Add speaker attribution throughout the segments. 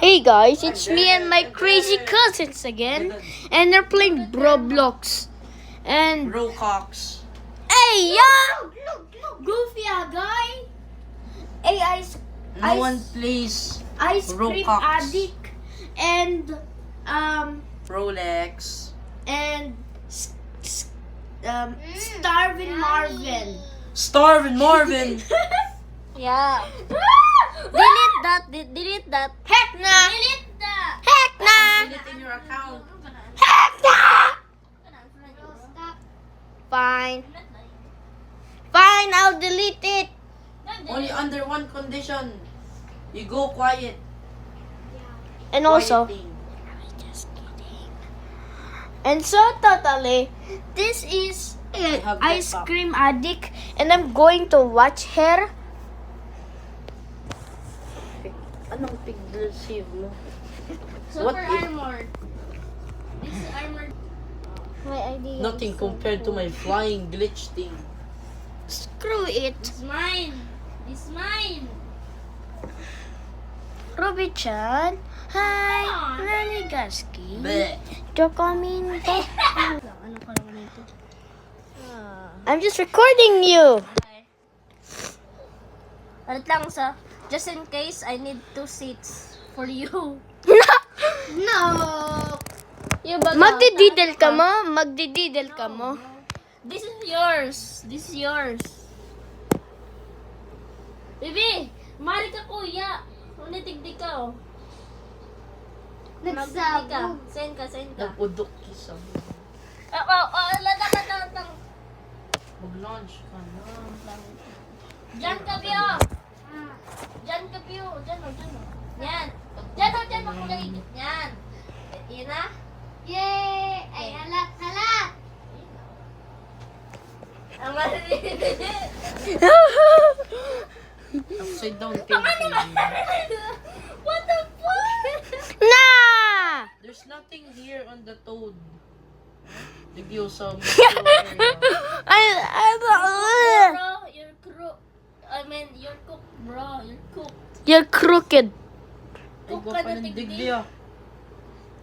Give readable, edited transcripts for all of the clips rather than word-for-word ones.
Speaker 1: Hey guys, it's me and my crazy cousins again, and they're playing Roblox. And
Speaker 2: Brocox.
Speaker 1: hey, yeah, goofy guy. Hey,
Speaker 2: No one plays
Speaker 1: ice cream
Speaker 2: Roblox.
Speaker 1: addict, and
Speaker 2: Rolex.
Speaker 1: and starving Marvin.
Speaker 2: Starving Marvin.
Speaker 1: Yeah. Delete that. Delete that. Heck nah. Delete that. Heck nah.
Speaker 2: Delete in your account.
Speaker 1: Heck nah. Fine. Fine, I'll delete it.
Speaker 2: Only under one condition. You go quiet.
Speaker 1: And also,
Speaker 2: Quiet thing.
Speaker 1: just kidding. And so totally, this is
Speaker 2: have
Speaker 1: ice
Speaker 2: that back.
Speaker 1: cream addict, and I'm going to watch her.
Speaker 2: Anong pig-receive mo?
Speaker 1: Super
Speaker 2: What if-
Speaker 1: armored. This armored. My idea.
Speaker 2: Nothing compared to my flying glitch thing.
Speaker 1: Screw it.
Speaker 3: It's mine. It's mine.
Speaker 1: Ruby-chan. Hi. Nanigaski.
Speaker 2: Bleh.
Speaker 1: Jokominto.
Speaker 3: Ano ka naman ito?
Speaker 1: I'm just recording you.
Speaker 3: Alit lang sa, just in case I need 2 seats for you.
Speaker 1: No.
Speaker 3: You ba?
Speaker 1: Magdididel ka mo? Magdididel ka mo?
Speaker 3: This is yours. This is yours. Bibi, mari ka kuya. Unitigdi ka oh. Magdigdi ka. Send ka.
Speaker 2: Nag-udok kisa.
Speaker 3: Latang.
Speaker 2: Mag-launch ka na.
Speaker 3: Diyan ka, Pio. Diyan ka, Pio. Diyan o. Yan. Diyan makulay. Yan. Yan na.
Speaker 1: Yay! Ay, halat!
Speaker 3: Ang maliit.
Speaker 2: Upside down pig.
Speaker 3: What the fuck?
Speaker 1: Nah!
Speaker 2: There's nothing here on the toad. Bigyo sa
Speaker 3: Bro, you're crook. I mean, you're cook, bro. You're cook.
Speaker 1: You're crooked.
Speaker 3: Cook
Speaker 2: Ikaw
Speaker 3: ka
Speaker 2: pa
Speaker 3: na
Speaker 2: ng
Speaker 3: tigdi.
Speaker 2: digdi ah.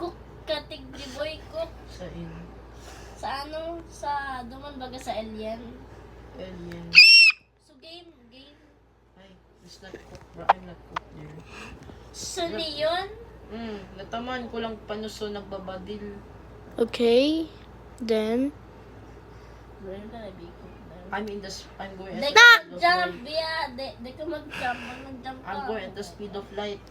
Speaker 3: Cook ka tigdi, boy. Cook.
Speaker 2: Sa
Speaker 3: Sa ano? Sa, duman baga sa alien.
Speaker 2: alien.
Speaker 3: So, game.
Speaker 2: Ay, it's not cook bro. I'm not cook there.
Speaker 3: So, yun?
Speaker 2: Nataman ko lang panuso nagbabadil.
Speaker 1: Okay. Then.
Speaker 3: Where ka na be cook na?
Speaker 2: I'm going
Speaker 3: Di
Speaker 2: at
Speaker 3: ka
Speaker 2: the speed of
Speaker 3: mag-jump,
Speaker 2: light.
Speaker 3: Bia. Di ka mag-jump. Pag nag-jump ka.
Speaker 2: I'm going at the speed of light.